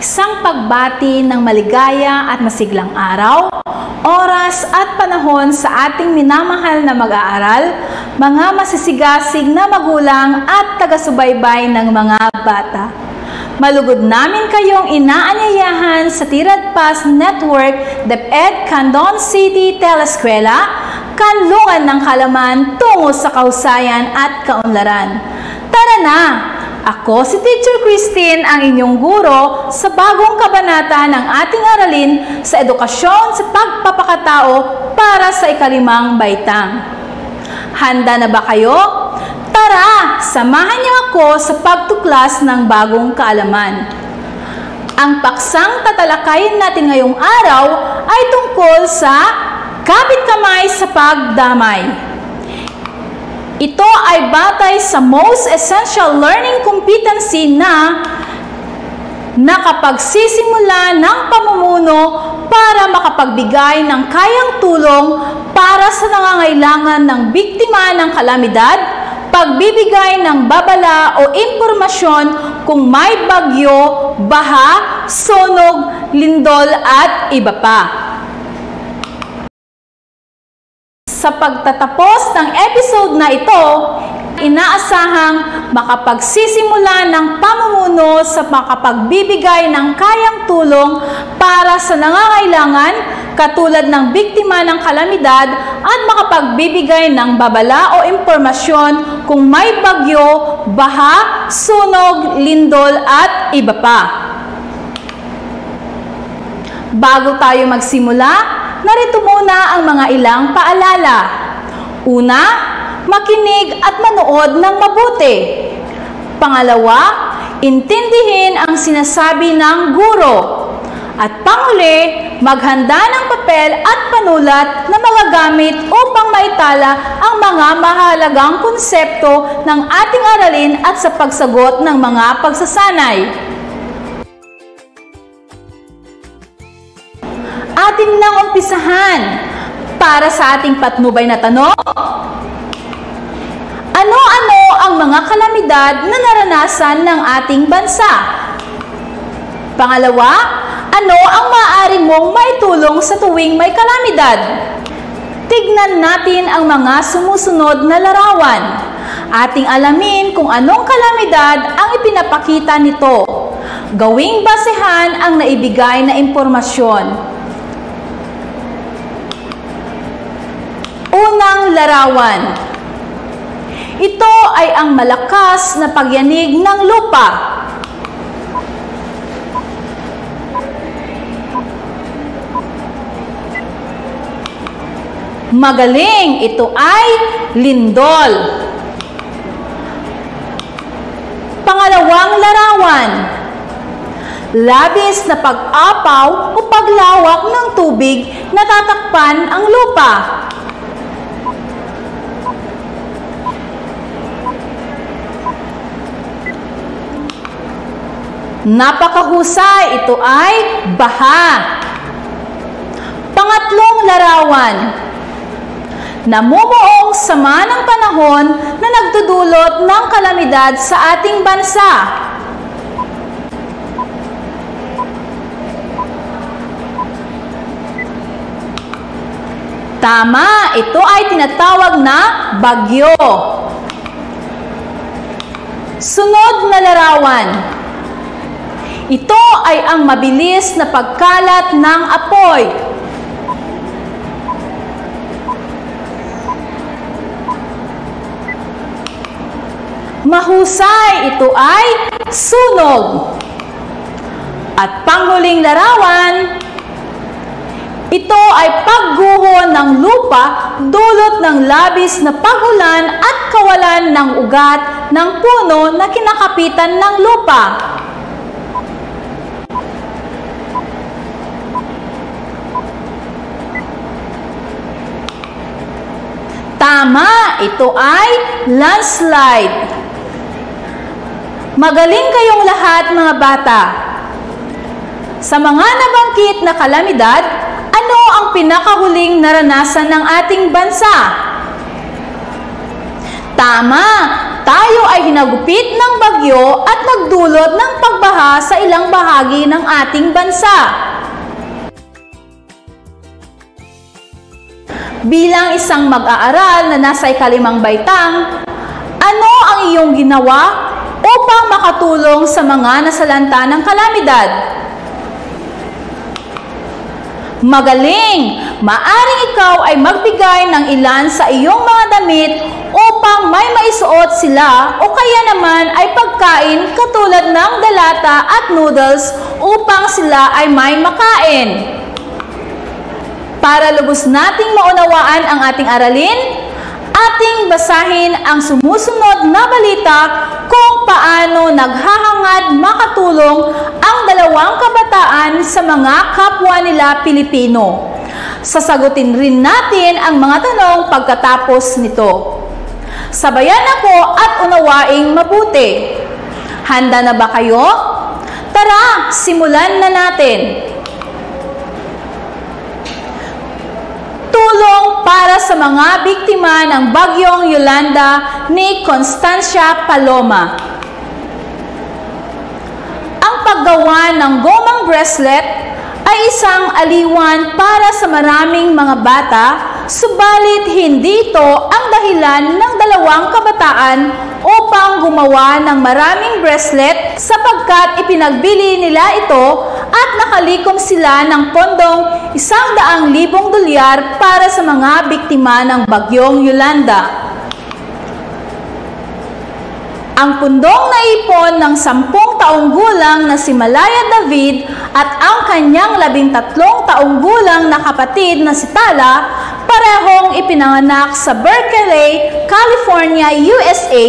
Isang pagbati ng maligaya at masiglang araw, oras at panahon sa ating minamahal na mag-aaral, mga masisigasig na magulang at taga-subaybay ng mga bata. Malugod namin kayong inaanyayahan sa Tiradpas Network, DepEd Candon City Teleskwela, kanlungan ng Kalaman tungo sa kahusayan at kaunlaran. Tara na! Ako si Teacher Christine, ang inyong guro sa bagong kabanata ng ating aralin sa edukasyon sa pagpapakatao para sa ikalimang baitang. Handa na ba kayo? Tara, samahan niyo ako sa pagtuklas ng bagong kaalaman. Ang paksang tatalakayin natin ngayong araw ay tungkol sa kapit kamay sa pagdamay. Ito ay batay sa most essential learning competency na nakapagsisimula ng pamumuno para makapagbigay ng kayang tulong para sa nangangailangan ng biktima ng kalamidad, pagbibigay ng babala o impormasyon kung may bagyo, baha, sunog, lindol at iba pa. Sa pagtatapos ng episode na ito, inaasahang makapagsisimula ng pamumuno sa makapagbibigay ng kayang tulong para sa nangangailangan katulad ng biktima ng kalamidad at makapagbibigay ng babala o impormasyon kung may bagyo, baha, sunog, lindol at iba pa. Bago tayo magsimula, narito muna ang mga ilang paalala. Una, makinig at manood ng mabuti. Pangalawa, intindihin ang sinasabi ng guro. At panghuli, maghanda ng papel at panulat na magagamit upang maitala ang mga mahalagang konsepto ng ating aralin at sa pagsagot ng mga pagsasanay. Atin nang umpisahan para sa ating patnubay na tanong. Ano-ano ang mga kalamidad na naranasan ng ating bansa? Pangalawa, ano ang maaari mong maitulong sa tuwing may kalamidad? Tignan natin ang mga sumusunod na larawan. Ating alamin kung anong kalamidad ang ipinapakita nito. Gawing basehan ang naibigay na impormasyon. Unang larawan. Ito ay ang malakas na pagyanig ng lupa. Magaling, ito ay lindol. Pangalawang larawan. Labis na pag-apaw o paglawak ng tubig na tatakpan ang lupa. Napakahusay, ito ay baha. Pangatlong larawan. Namumuong sama ng panahon na nagdudulot ng kalamidad sa ating bansa. Tama, ito ay tinatawag na bagyo. Sunod na larawan. Ito ay ang mabilis na pagkalat ng apoy. Mahusay, ito ay sunog. At panghuling larawan, ito ay pagguho ng lupa dulot ng labis na pagulan at kawalan ng ugat ng puno na kinakapitan ng lupa. Tama, ito ay landslide. Magaling kayong lahat, mga bata. Sa mga nabanggit na kalamidad, ano ang pinakahuling naranasan ng ating bansa? Tama, tayo ay hinagupit ng bagyo at nagdulot ng pagbaha sa ilang ilang bahagi ng ating bansa. Bilang isang mag-aaral na nasa ikalimang baitang, ano ang iyong ginawa upang makatulong sa mga nasalanta ng kalamidad? Magaling! Maaring ikaw ay magbigay ng ilan sa iyong mga damit upang may maisuot sila o kaya naman ay pagkain katulad ng delata at noodles upang sila ay may makain. Para lubos nating maunawaan ang ating aralin, ating basahin ang sumusunod na balita kung paano naghahangad makatulong ang dalawang kabataan sa mga kapwa nila Pilipino. Sasagutin rin natin ang mga tanong pagkatapos nito. Sabayan ako at unawaing mabuti. Handa na ba kayo? Tara, simulan na natin. Tulong para sa mga biktima ng Bagyong Yolanda ni Constancia Paloma. Ang paggawa ng gomang bracelet ay isang aliwan para sa maraming mga bata, subalit hindi ito ang dahilan ng dalawang kabataan upang gumawa ng maraming bracelet sapagkat ipinagbili nila ito at nakalikom sila ng pondong 100,000 dolyar para sa mga biktima ng Bagyong Yolanda. Ang pundong naipon ng 10 taong gulang na si Malaya David at ang kanyang 13 taong gulang na kapatid na si Tala, parehong ipinanganak sa Berkeley, California, USA,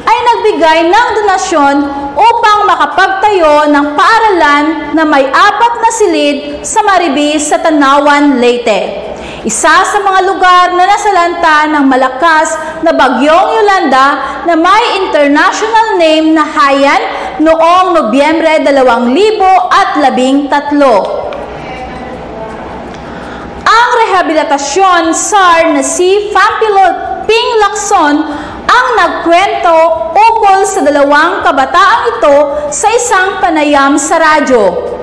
ay nagbigay ng donasyon upang makapagtayo ng paaralan na may 4 na silid sa Maribis sa Tanawan, Leyte. Isa sa mga lugar na nasalanta ng malakas na Bagyong Yolanda na may international name na Haiyan noong Nobyembre 2013. Ang rehabilitasyon SAR na si Pampilo Ping Lacson ang nagkwento ukol sa dalawang kabataang ito sa isang panayam sa radyo.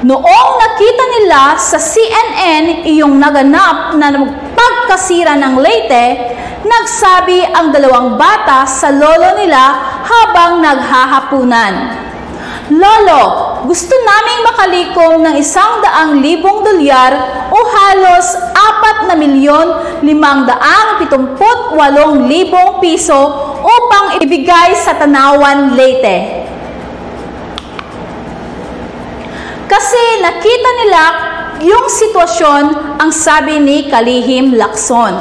Noong nakita nila sa CNN iyong naganap na pagkasira ng Leyte, nagsabi ang dalawang bata sa lolo nila habang naghahapunan. Lolo, gusto naming makalikom ng 100,000 dolyar o halos 4,578,000 piso upang ibigay sa Tanawan, Leyte. Kasi nakita nila yung sitwasyon, ang sabi ni Kalihim Lacson.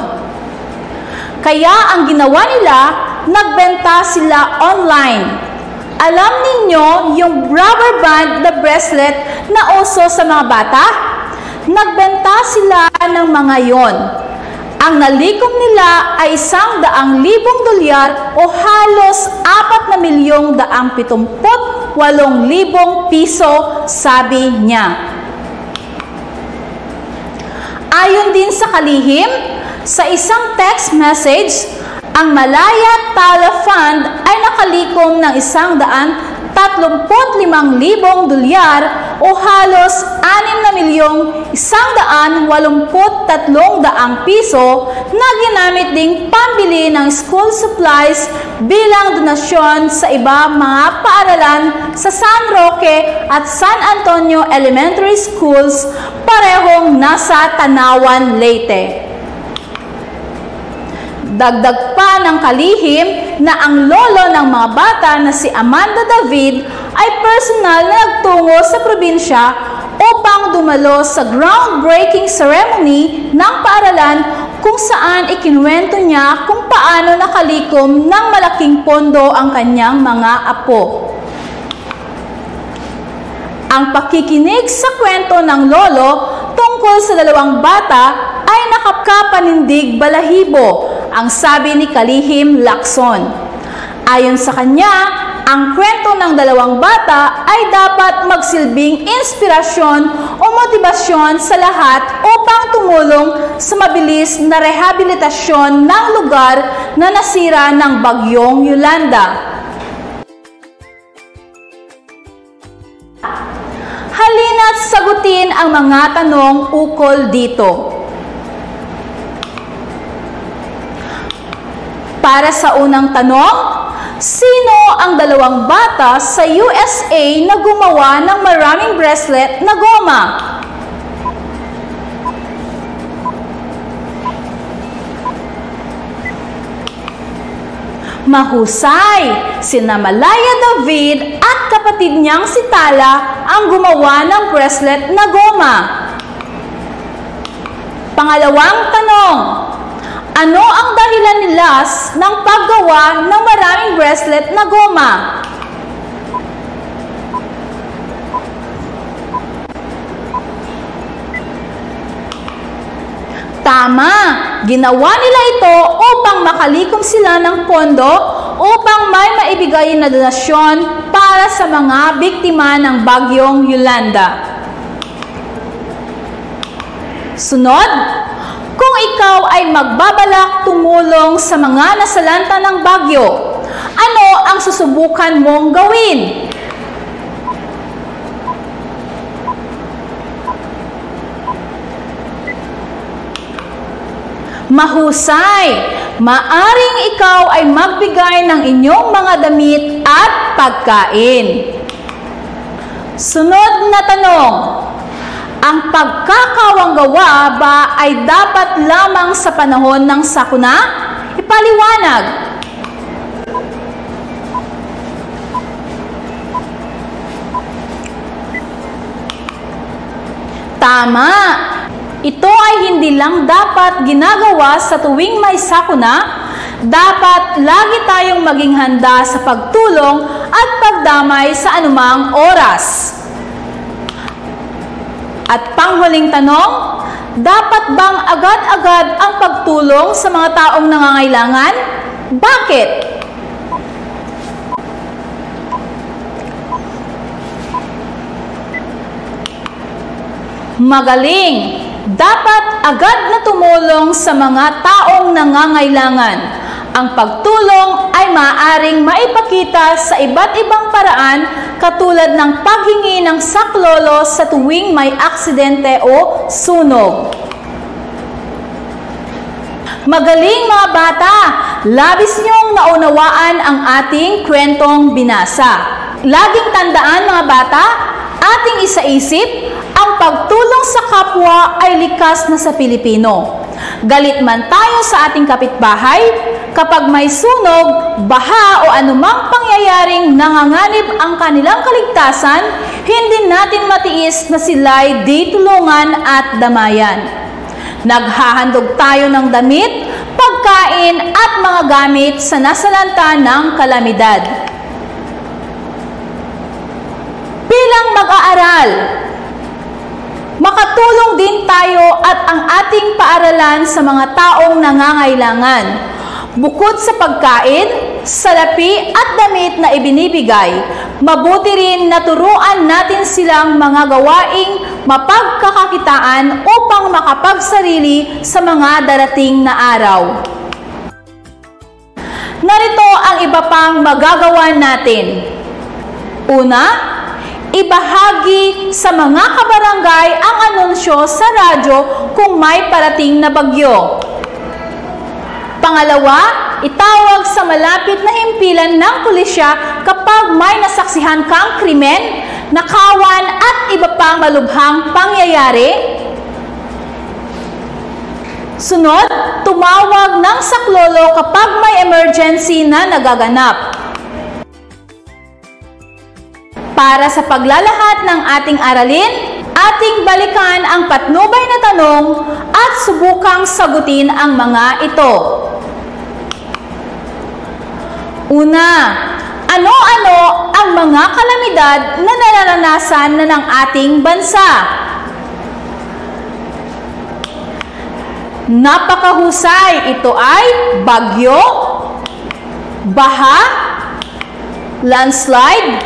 Kaya ang ginawa nila, nagbenta sila online. Alam ninyo yung rubber band na bracelet na uso sa mga bata? Nagbenta sila ng mga yon. Ang nalikom nila ay 100,000 dolyar o halos 4,278,000 piso, sabi niya. Ayon din sa kalihim, sa isang text message, ang Malaya Tala Fund ay nakalikom ng 135,000 dolyar o halos 6,183,000 piso na ginamit ding pambili ng school supplies bilang donasyon sa iba mga paaralan sa San Roque at San Antonio Elementary Schools, parehong nasa Tanawan, Leyte. Dagdag pa ng kalihim na ang lolo ng mga bata na si Amanda David ay personal na nagtungo sa probinsya upang dumalo sa groundbreaking ceremony ng paaralan kung saan ikinuwento niya kung paano nakalikom ng malaking pondo ang kanyang mga apo. Ang pakikinig sa kwento ng lolo tungkol sa dalawang bata ay nakakapanindig balahibo, ang sabi ni Kalihim Lacson. Ayon sa kanya, ang kwento ng dalawang bata ay dapat magsilbing inspirasyon o motibasyon sa lahat upang tumulong sa mabilis na rehabilitasyon ng lugar na nasira ng Bagyong Yolanda. sagutin ang mga tanong ukol dito. Para sa unang tanong, sino ang dalawang bata sa USA na gumawa ng maraming bracelet na goma? Mahusay! Sina Malaya David at kapatid niyang si Tala ang gumawa ng bracelet na goma. Pangalawang tanong, ano ang dahilan ni Las ng paggawa ng maraming bracelet na goma? Tama! Ginawa nila ito upang makalikom sila ng pondo upang may maibigay na donasyon para sa mga biktima ng bagyong Yolanda. Sunod, kung ikaw ay magbabalak tumulong sa mga nasalanta ng bagyo, ano ang susubukan mong gawin? Mahusay! Maaring ikaw ay magbigay ng inyong mga damit at pagkain. Sunod na tanong, ang pagkakawanggawa ba ay dapat lamang sa panahon ng sakuna? Ipaliwanag. Tama! Ito ay hindi lang dapat ginagawa sa tuwing may sakuna, dapat lagi tayong maging handa sa pagtulong at pagdamay sa anumang oras. At panghuling tanong, dapat bang agad-agad ang pagtulong sa mga taong nangangailangan? Bakit? Magaling! Dapat agad na tumulong sa mga taong nangangailangan. Ang pagtulong ay maaaring maipakita sa iba't ibang paraan katulad ng paghingi ng saklolo sa tuwing may aksidente o sunog. Magaling mga bata! Labis niyong naunawaan ang ating kwentong binasa. Laging tandaan mga bata, ating isaisip, ang pagtulong sa kapwa ay likas na sa Pilipino. Galit man tayo sa ating kapitbahay, kapag may sunog, baha o anumang pangyayaring nanganganib ang kanilang kaligtasan, hindi natin matiis na sila'y di tulungan at damayan. Naghahandog tayo ng damit, pagkain at mga gamit sa nasalanta ng kalamidad. Bilang mag-aaral, makatulong din tayo at ang ating paaralan sa mga taong nangangailangan. Bukod sa pagkain, salapi at damit na ibinibigay, mabuti rin na turuan natin silang mga gawaing mapagkakakitaan upang makapagsarili sa mga darating na araw. Narito ang iba pang magagawa natin. Una, ibahagi sa mga kabarangay ang anunsyo sa radyo kung may parating na bagyo. Pangalawa, itawag sa malapit na himpilan ng pulisya kapag may nasaksihan kang krimen, nakawan at iba pang malubhang pangyayari. Sunod, tumawag ng saklolo kapag may emergency na nagaganap. Para sa paglalahat ng ating aralin, ating balikan ang patnubay na tanong at subukang sagutin ang mga ito. Una, ano-ano ang mga kalamidad na nararanasan na ng ating bansa? Napakahusay! Ito ay bagyo, baha, landslide,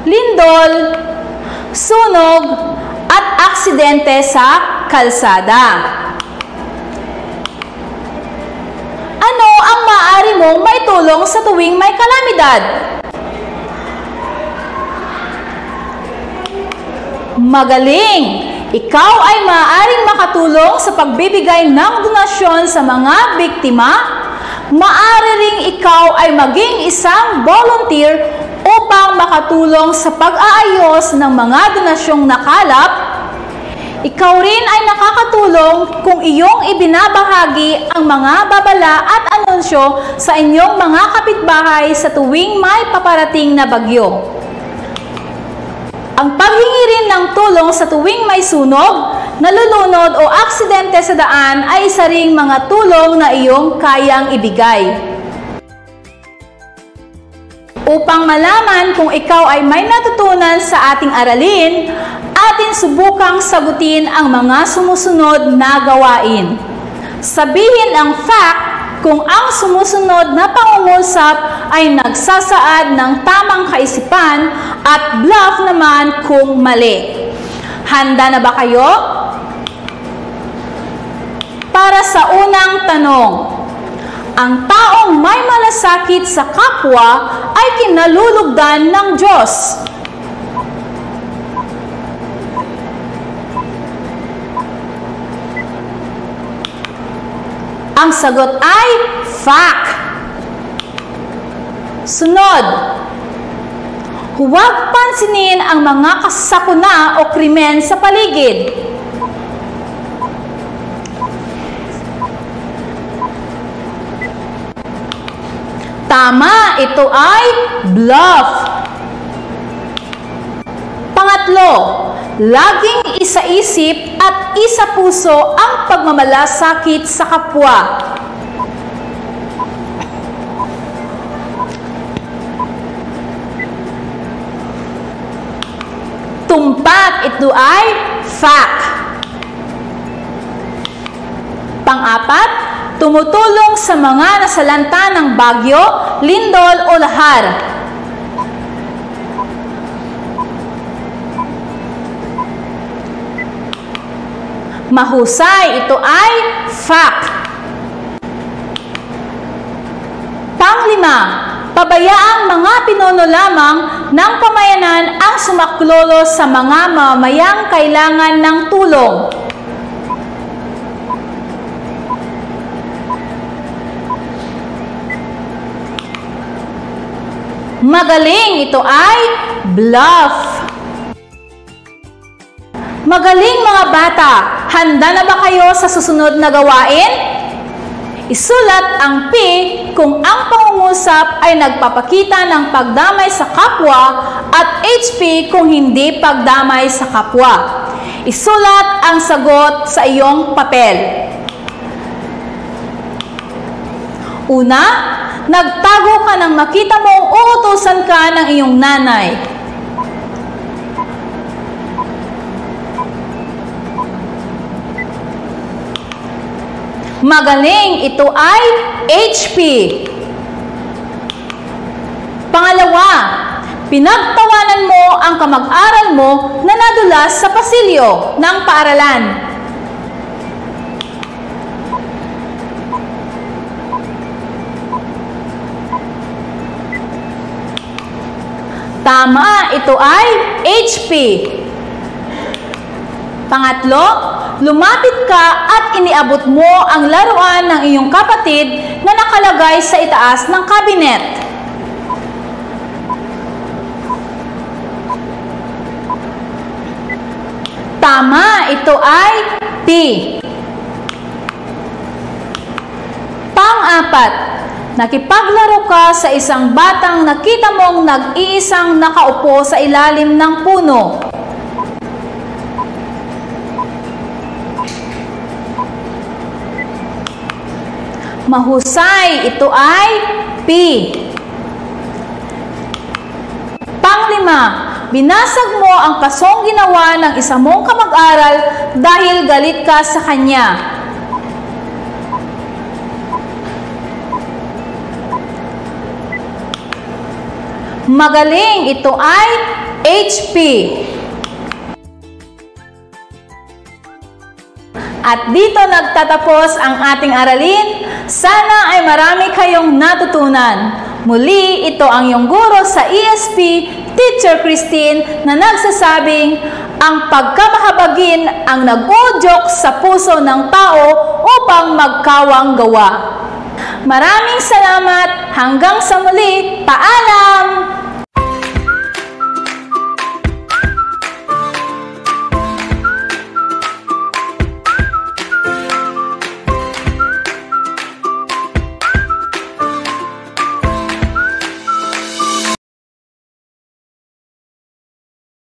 lindol, sunog, at aksidente sa kalsada. Ano ang maaari mong maitulong sa tuwing may kalamidad? magaling! Ikaw ay maaaring makatulong sa pagbibigay ng donasyon sa mga biktima. Maaari ring ikaw ay maging isang volunteer upang makatulong sa pag-aayos ng mga donasyong nakalap. Ikaw rin ay nakakatulong kung iyong ibinabahagi ang mga babala at anunsyo sa inyong mga kapitbahay sa tuwing may paparating na bagyo. Ang paghingi rin ng tulong sa tuwing may sunog, nalulunod o aksidente sa daan ay isa ring mga tulong na iyong kayang ibigay. Upang malaman kung ikaw ay may natutunan sa ating aralin, atin subukang sagutin ang mga sumusunod na gawain. Sabihin ang fact kung ang sumusunod na pangungusap ay nagsasaad ng tamang kaisipan at bluff naman kung mali. Handa na ba kayo? Para sa unang tanong, ang taong may malasakit sa kapwa ay kinalulugdan ng Diyos. Ang sagot ay fact. Sunod, huwag pansinin ang mga kasakuna o krimen sa paligid. Tama, ito ay bluff. Pangatlo, laging isa-isip at isa-puso ang pagmamalasakit sa kapwa. Tumpak, ito ay fact. Pang-apat, tumutulong sa mga nasalanta ng bagyo, lindol o lahar. Mahusay, ito ay fact. Pang-lima, pabayaang mga pinuno lamang ng pamayanan ang sumaklolo sa mga mamamayang kailangan ng tulong. Magaling, ito ay bluff. Magaling mga bata, handa na ba kayo sa susunod na gawain? Isulat ang P kung ang pangungusap ay nagpapakita ng pagdamay sa kapwa at HP kung hindi pagdamay sa kapwa. Isulat ang sagot sa iyong papel. Una, nagtago ka nang makita mong uutusan ka ng iyong nanay. Magaling, ito ay HP. Pangalawa, pinagtawanan mo ang kamag-aral mo na nadulas sa pasilyo ng paaralan. Tama, ito ay HP. Pangatlo, lumapit ka at iniabot mo ang laruan ng iyong kapatid na nakalagay sa itaas ng kabinet. Tama, ito ay P. Pang-apat, nakipaglaro ka sa isang batang nakita mong nag-iisang nakaupo sa ilalim ng puno. Mahusay, ito ay P. Panglima, binasag mo ang kasong ginawa ng isa mong kamag-aral dahil galit ka sa kanya. Magaling, ito ay HP. At dito nagtatapos ang ating aralin. Sana ay marami kayong natutunan. Muli, ito ang iyong guro sa ESP, Teacher Christine, na nagsasabing, ang pagkamahabagin ang nag-udyok sa puso ng tao upang magkawang gawa. Maraming salamat. Hanggang sa muli. Paalam!